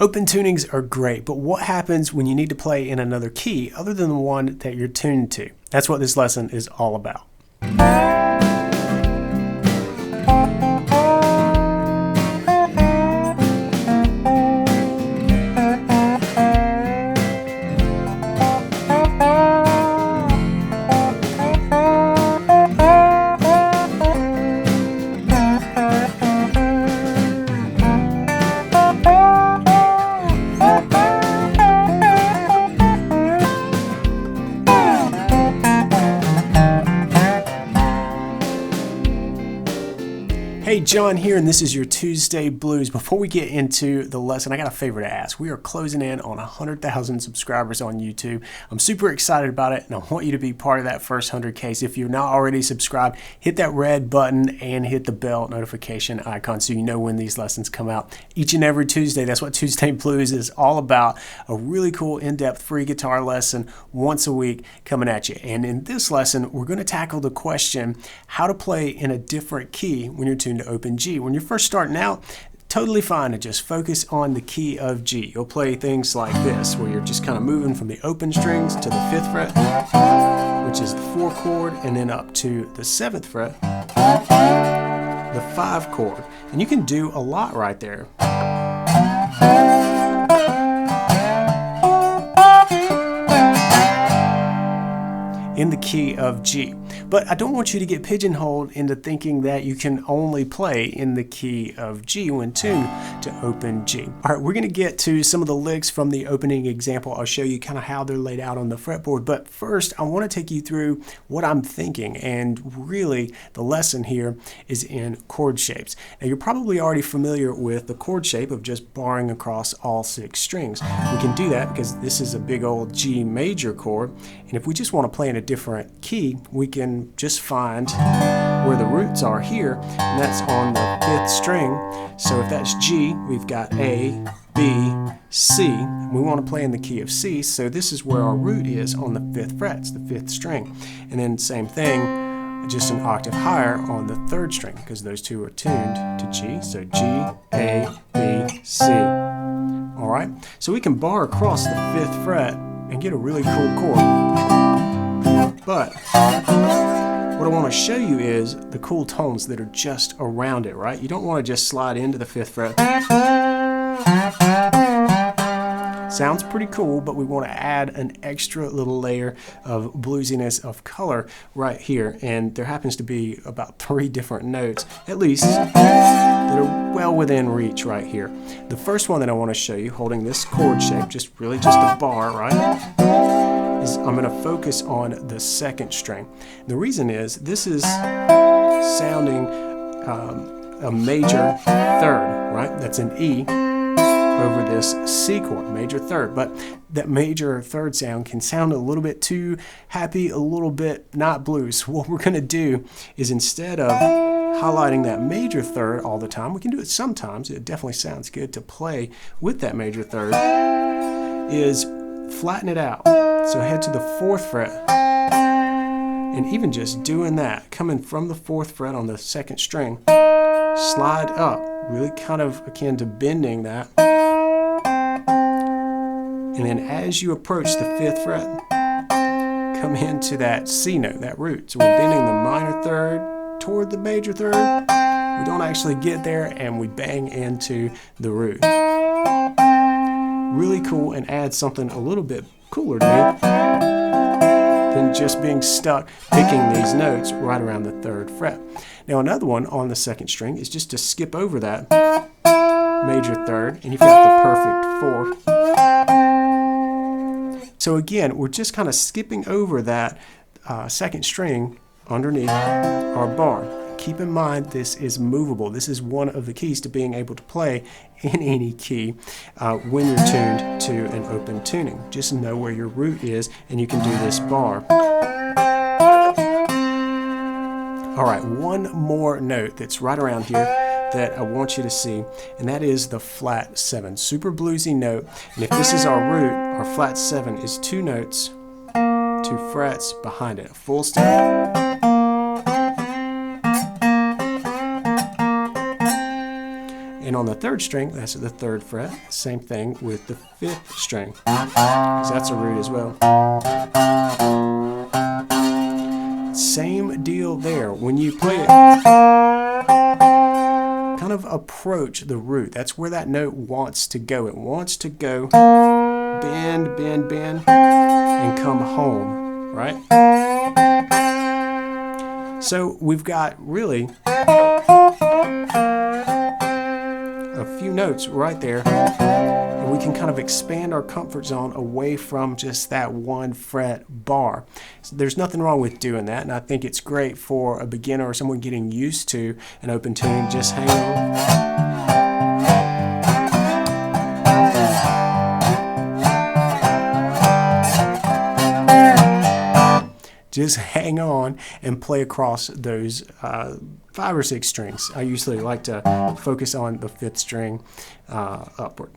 Open tunings are great, but what happens when you need to play in another key other than the one that you're tuned to? That's what this lesson is all about. Hey, John here, and this is your Tuesday Blues. Before we get into the lesson, I got a favor to ask. We are closing in on 100,000 subscribers on YouTube. I'm super excited about it, and I want you to be part of that first 100K. So if you're not already subscribed, hit that red button and hit the bell notification icon so you know when these lessons come out each and every Tuesday. That's what Tuesday Blues is all about. A really cool, in-depth, free guitar lesson once a week coming at you. And in this lesson, we're going to tackle the question, how to play in a different key when you're tuned to open G. When you're first starting out, totally fine to just focus on the key of G. You'll play things like this, where you're just kind of moving from the open strings to the 5th fret, which is the 4 chord, and then up to the 7th fret, the 5 chord. And you can do a lot right there. In the key of G. But I don't want you to get pigeonholed into thinking that you can only play in the key of G when tuned to open G. All right, we're going to get to some of the licks from the opening example. I'll show you kind of how they're laid out on the fretboard. But first, I want to take you through what I'm thinking. And really, the lesson here is in chord shapes. Now, you're probably already familiar with the chord shape of just barring across all 6 strings. We can do that because this is a big old G major chord. And if we just want to play in a different key, we can just find where the roots are here, and that's on the 5th string. So if that's G, we've got A, B, C. We want to play in the key of C, so this is where our root is on the 5th fret, it's the 5th string. And then same thing, just an octave higher on the 3rd string, because those two are tuned to G. So G, A, B, C. All right, so we can bar across the 5th fret and get a really cool chord. But what I want to show you is the cool tones that are just around it, right? You don't want to just slide into the 5th fret. Sounds pretty cool, but we want to add an extra little layer of bluesiness of color right here. And there happens to be about 3 different notes, at least, that are well within reach right here. The first one that I want to show you, holding this chord shape, just a bar, right? Is I'm going to focus on the 2nd string. The reason is this is sounding a major 3rd, right? That's an E over this C chord, major 3rd. But that major 3rd sound can sound a little bit too happy, a little bit not blues. So what we're going to do is, instead of highlighting that major 3rd all the time, we can do it sometimes, it definitely sounds good to play with that major 3rd, is flatten it out. So head to the 4th fret, and even just doing that, coming from the 4th fret on the 2nd string, slide up, really kind of akin to bending that. And then as you approach the 5th fret, come into that C note, that root. So we're bending the minor 3rd toward the major 3rd. We don't actually get there, and we bang into the root. Really cool, and adds something a little bit cooler to me than just being stuck picking these notes right around the 3rd fret. Now another one on the 2nd string is just to skip over that major 3rd, and you've got the perfect 4th. So again, we're just kind of skipping over that 2nd string underneath our bar. Keep in mind, this is movable. This is one of the keys to being able to play in any key when you're tuned to an open tuning. Just know where your root is, and you can do this bar. All right, one more note that's right around here that I want you to see, and that is the flat 7. Super bluesy note. And if this is our root, our flat 7 is 2 notes, 2 frets behind it, a full step. And on the 3rd string, that's at the 3rd fret. Same thing with the 5th string, so that's a root as well. Same deal there. When you play it, kind of approach the root. That's where that note wants to go. It wants to go bend, bend, bend, and come home, right? So we've got really a few notes right there, and we can kind of expand our comfort zone away from just that 1 fret bar. So there's nothing wrong with doing that, and I think it's great for a beginner or someone getting used to an open tune. Just hang on. Just hang on and play across those 5 or 6 strings. I usually like to focus on the 5th string upward.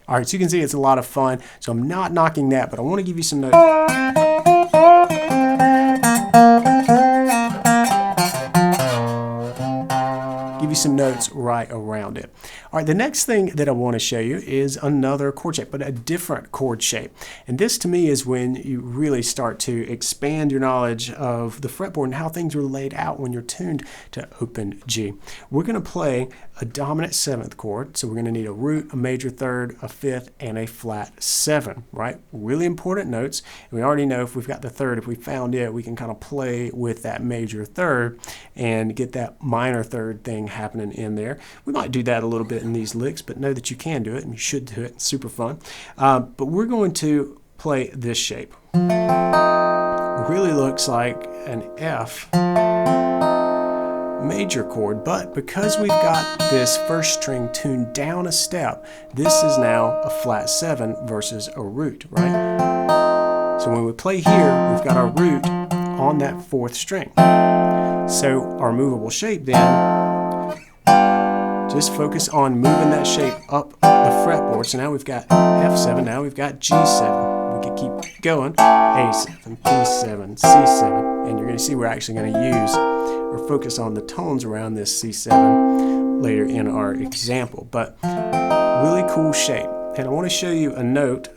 All right, so you can see it's a lot of fun. So I'm not knocking that, but I want to give you some notes. Some notes right around it. All right, the next thing that I want to show you is another chord shape, but a different chord shape. And this to me is when you really start to expand your knowledge of the fretboard and how things are laid out when you're tuned to open G. We're going to play a dominant 7th chord, so we're going to need a root, a major 3rd, a 5th, and a flat 7, right? Really important notes. And we already know if we've got the 3rd, if we found it, we can kind of play with that major 3rd and get that minor 3rd thing happening in there. We might do that a little bit in these licks, but know that you can do it and you should do it. It's super fun. But we're going to play this shape. It really looks like an F major chord, but because we've got this 1st string tuned down a step, this is now a flat 7 versus a root, right? So when we play here, we've got our root on that 4th string. So our movable shape then, just focus on moving that shape up the fretboard. So now we've got F7, now we've got G7. We could keep going, A7, B7, C7, and you're going to see we're actually going to use or focus on the tones around this C7 later in our example. But really cool shape. And I want to show you a note.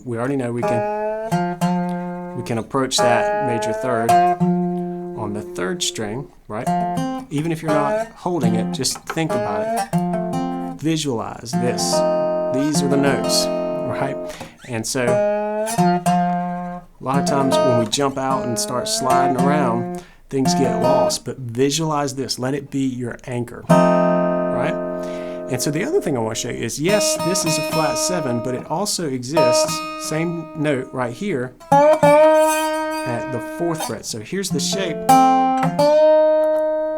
We already know we can approach that major 3rd on the 3rd string, right? Even if you're not holding it, just think about it. Visualize this. These are the notes, right? And so a lot of times when we jump out and start sliding around, things get lost, but visualize this. Let it be your anchor, right? And so the other thing I want to show you is, yes, this is a flat 7, but it also exists, same note right here, at the 4th fret. So here's the shape.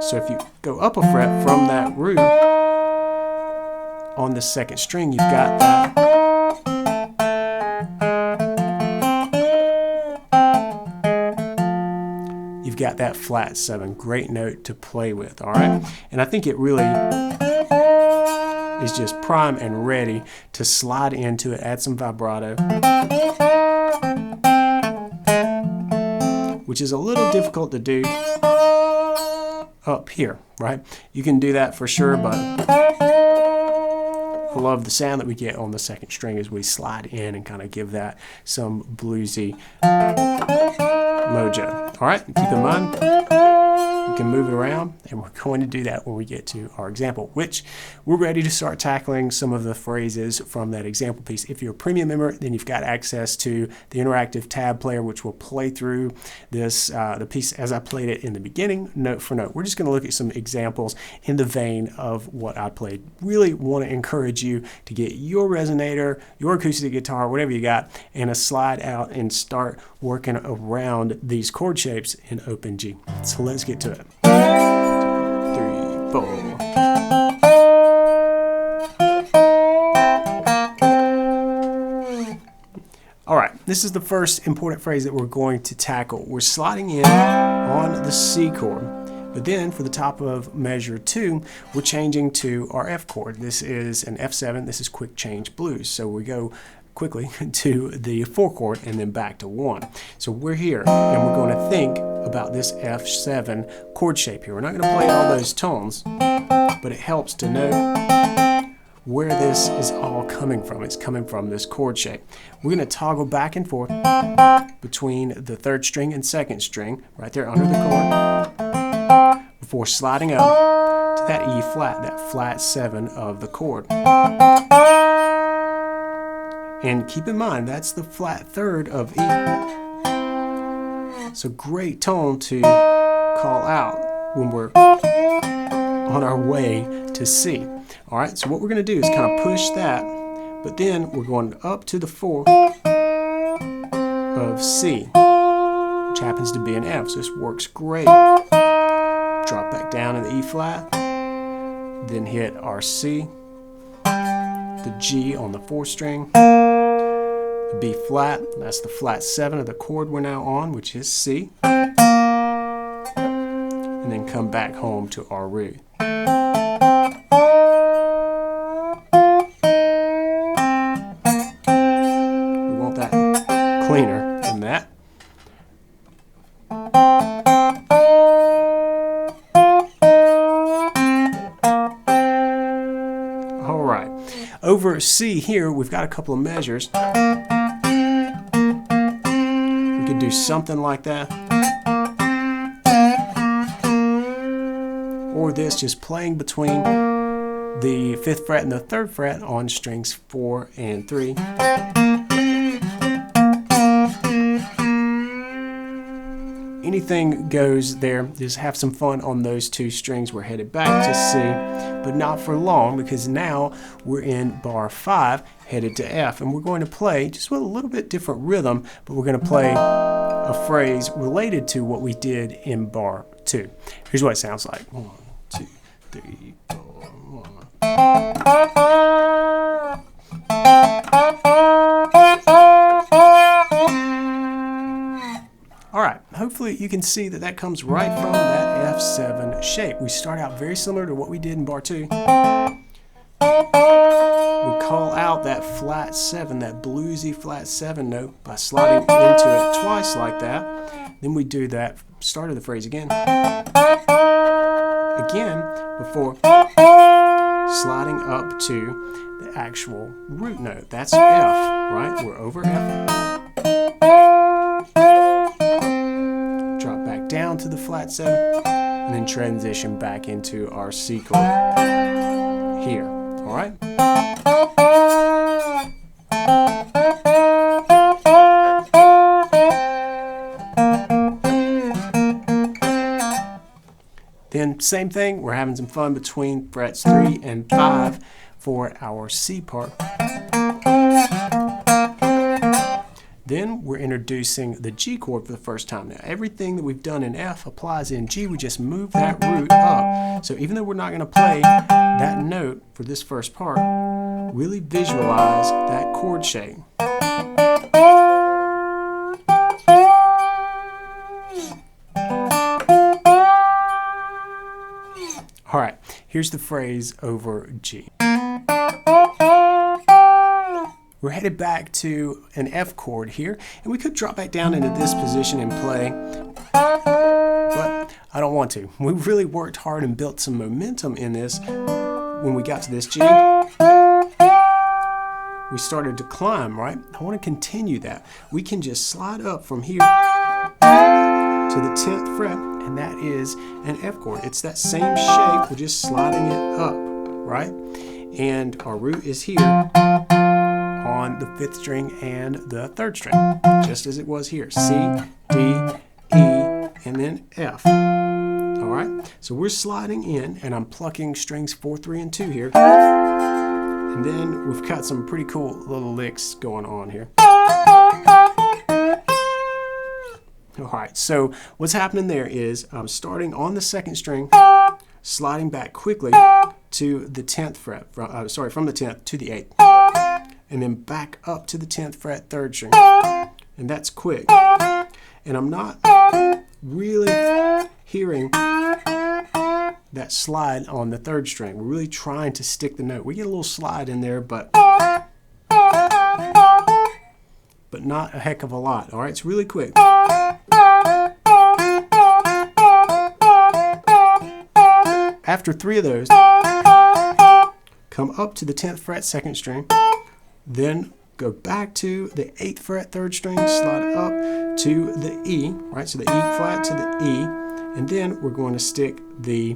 So if you go up a fret from that root on the 2nd string, you've got that. You've got that flat 7. Great note to play with, all right? And I think it really is just prime and ready to slide into it, add some vibrato, which is a little difficult to do up here, right? You can do that for sure, but I love the sound that we get on the 2nd string as we slide in and kind of give that some bluesy mojo. All right, keep in mind, you can move it around, and we're going to do that when we get to our example, which we're ready to start tackling some of the phrases from that example piece. If you're a premium member, then you've got access to the interactive tab player, which will play through this the piece as I played it in the beginning, note for note. We're just going to look at some examples in the vein of what I played. Really want to encourage you to get your resonator, your acoustic guitar, whatever you got, and a slide out and start working around these chord shapes in open G. So let's get to it. 2, 3, 4. All right, this is the first important phrase that we're going to tackle. We're sliding in on the C chord, but then for the top of measure 2, we're changing to our F chord. This is an F7. This is quick change blues. So we go quickly to the 4 chord and then back to 1. So we're here and we're going to think about this F7 chord shape here. We're not going to play all those tones, but it helps to know where this is all coming from. It's coming from this chord shape. We're going to toggle back and forth between the 3rd string and 2nd string right there under the chord before sliding up to that E flat, that flat 7 of the chord. And keep in mind, that's the flat 3rd of E. So great tone to call out when we're on our way to C. All right, so what we're going to do is kind of push that, but then we're going up to the 4 of C, which happens to be an F, so this works great. Drop back down in the E flat, then hit our C, the G on the 4th string, the B flat, that's the flat 7 of the chord we're now on, which is C, and then come back home to our root. We want that cleaner than that. All right, over C here, we've got a couple of measures. We could do something like that. Or this, just playing between the 5th fret and the 3rd fret on strings 4 and 3. Anything goes there. Just have some fun on those 2 strings. We're headed back to C, but not for long, because now we're in bar 5, headed to F, and we're going to play just with a little bit different rhythm, but we're going to play a phrase related to what we did in bar 2. Here's what it sounds like. 1, 2, 3, 4, 1. All right, hopefully you can see that that comes right from that F7 shape. We start out very similar to what we did in bar 2. We call out that flat 7, that bluesy flat 7 note by sliding into it twice like that. Then we do that start of the phrase again before sliding up to the actual root note. That's F, right? We're over F. Drop back down to the flat 7, and then transition back into our C chord here. All right? Then same thing, we're having some fun between frets 3 and 5 for our C part. Then we're introducing the G chord for the first time. Now everything that we've done in F applies in G, we just move that root up. So even though we're not going to play that note for this first part, really visualize that chord shape. All right, here's the phrase over G. We're headed back to an F chord here, and we could drop back down into this position and play, but I don't want to. We really worked hard and built some momentum in this. When we got to this G, we started to climb, right? I want to continue that. We can just slide up from here to the 10th fret, and that is an F chord. It's that same shape, we're just sliding it up, right? And our root is here on the 5th string and the 3rd string, just as it was here. C, D, E, and then F. All right, so we're sliding in, and I'm plucking strings 4, 3, and 2 here. And then we've got some pretty cool little licks going on here. All right, so what's happening there is I'm starting on the 2nd string, sliding back quickly to the 10th fret, from the 10th to the 8th, and then back up to the 10th fret, 3rd string, and that's quick. And I'm not really hearing that slide on the 3rd string. We're really trying to stick the note. We get a little slide in there, but but not a heck of a lot. All right, it's really quick. After 3 of those, come up to the 10th fret, 2nd string, then go back to the 8th fret, 3rd string, slide up to the E, right? So the E flat to the E, and then we're going to stick the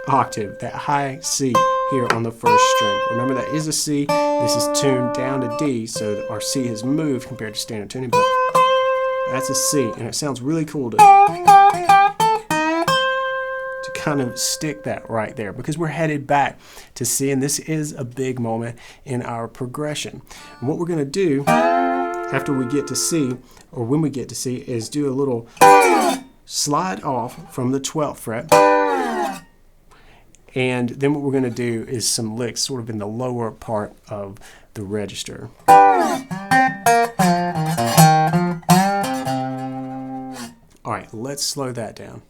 octave, that high C here on the 1st string. Remember, that is a C. This is tuned down to D, so our C has moved compared to standard tuning, but that's a C, and it sounds really cool to kind of stick that right there, because we're headed back to C, and this is a big moment in our progression. And what we're going to do after we get to C, or when we get to C, is do a little slide off from the 12th fret, and then what we're going to do is some licks sort of in the lower part of the register. All right, let's slow that down.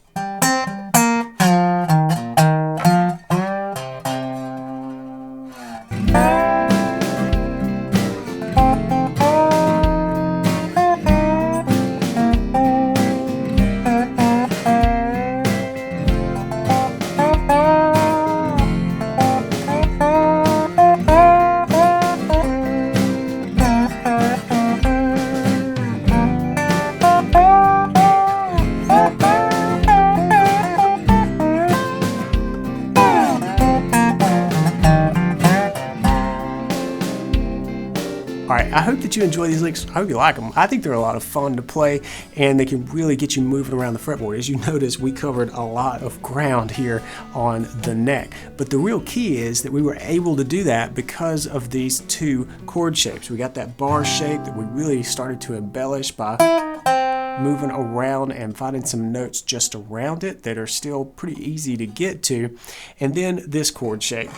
Alright, I hope that you enjoy these licks. I hope you like them. I think they're a lot of fun to play, and they can really get you moving around the fretboard. As you notice, we covered a lot of ground here on the neck. But the real key is that we were able to do that because of these 2 chord shapes. We got that bar shape that we really started to embellish by moving around and finding some notes just around it that are still pretty easy to get to. And then this chord shape.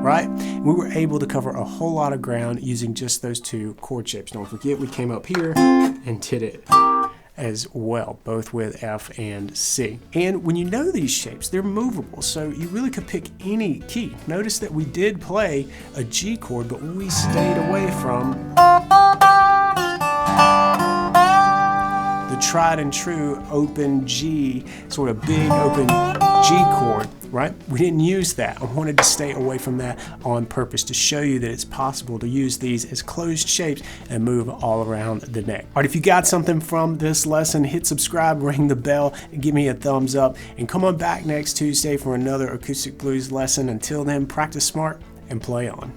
Right? We were able to cover a whole lot of ground using just those 2 chord shapes. Don't forget, we came up here and did it as well, both with F and C. And when you know these shapes, they're movable, so you really could pick any key. Notice that we did play a G chord, but we stayed away from the tried and true open G, sort of big open G chord, right? We didn't use that. I wanted to stay away from that on purpose to show you that it's possible to use these as closed shapes and move all around the neck. All right, if you got something from this lesson, hit subscribe, ring the bell, and give me a thumbs up, and come on back next Tuesday for another Acoustic Blues lesson. Until then, practice smart and play on.